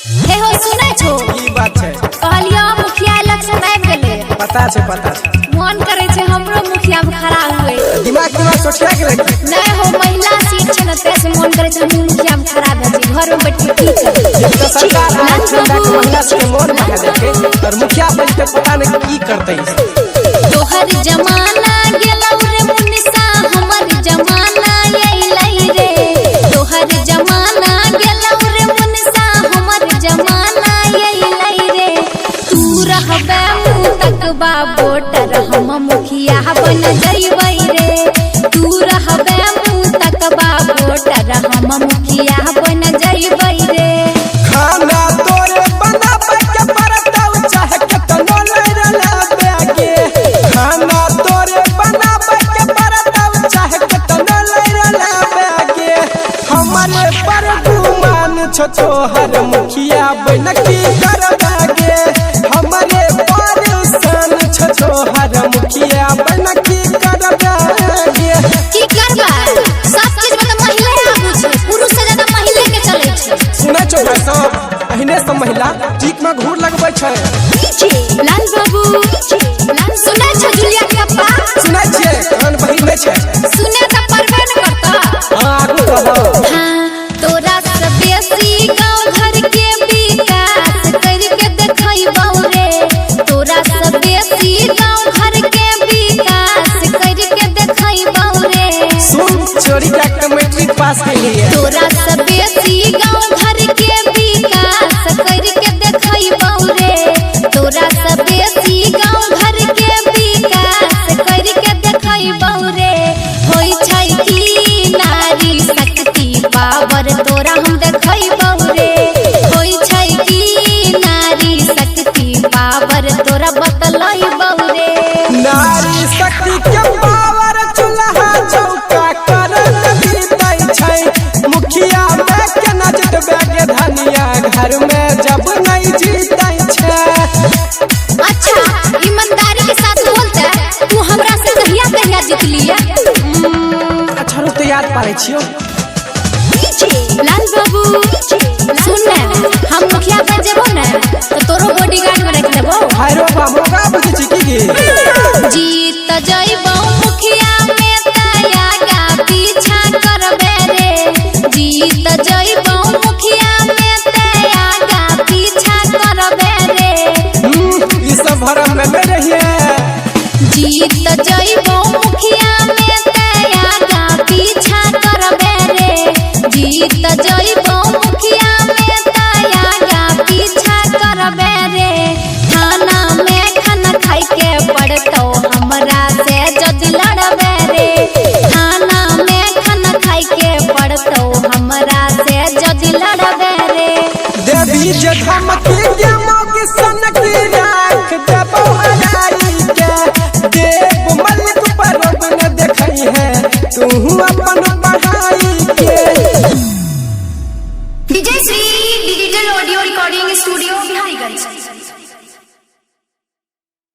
हे हो सुनै छो की बात है? कहलियो मुखिया इलेक्शन आबि गेलै। पता छे। मन करे छे हमरो मुखिया में खड़ा हुए। दिमाग सोचिया के लगी नहीं हो महिला सीट छे न तेस मन करे छे हम मुखिया में खड़ा भ जी घर में बैठी की करे। तो सरकार आज ठंडा के महिला के मन बना देके और मुखिया बन के पता नहीं की करते। तोहर जमाना गेलौ रे मुनिसा हमर जमाना अइलै रे। तोहर जमाना गेलौ रे मुनिसा हमर जमाना अइलै रे। तू रहबे मुँह तकबा वोटर हम मुखिया बन जइबै रे। तू रहबे मुँह तकबा वोटर हम मुखिया बन जइबै रे। खाना तोरे बनाबे के परतौ चाहे केतनो लड़ लाबे के। खाना तोरे बनाबे के परतौ चाहे केतनो लड़ लाबे के। हमरे पर गुमान छो तोहर मुखिया बन की करबे के। हमरे पर सन छो तोहर मुखिया बन की करबे के। की करबा सब चीज में तो महिला आगू छे पुरुष से ज्यादा महिला के चले छे। सुनै छो भाई सब अहिने सब महिला टीक में घूर लगबै छै। लाल बाबू लाल सुनै छो जुलिया के अप्पा सुनै छियै कान बहिन नै छै। सुने त परबे न करता। आगू बढ़ो। हाँ तोरा से बेसी गांव घर के विकास करके देखैबौ रे। तोरा से बेसी गांव घर के विकास करके देखैबौ रे। सुन चोरी के मैट्रिक पास के लिए तोरा से बेसी गांव घर के विकास करके देखैबौ रे। तोरा से बेसी गांव घर के विकास करके देखैबौ रे। होई छै कि नारी शक्ति पावर तोरा हम देखैबौ रे। होई छै कि नारी शक्ति पावर तोरा बतलैबौ रे। नारी शक्ति के पावर चूल्हा चौका करत बीतै छै। मुखिया में के न जितबे के धनिया घर में जब नहीं जीतै छै। अच्छा ईमानदारी के साथ बोलते तू हमरा से कहिया जीतलिया। अच्छा रुक तो याद पारे छियो। लाल बाबू सुन न हम मुखिया बन जेबो न तो तोरो बॉडीगार्ड में रख देबो। हायरो बाबू का बुझी छी की जीत जइबो मुखिया में तया का पीछा करबे रे। जीत जइबो मुखिया में तया का पीछा करबे रे। ई सब भरम में नहीं रहिए। जीत जइबो मुखिया में तया का पीछा करबे रे। जीत जइबो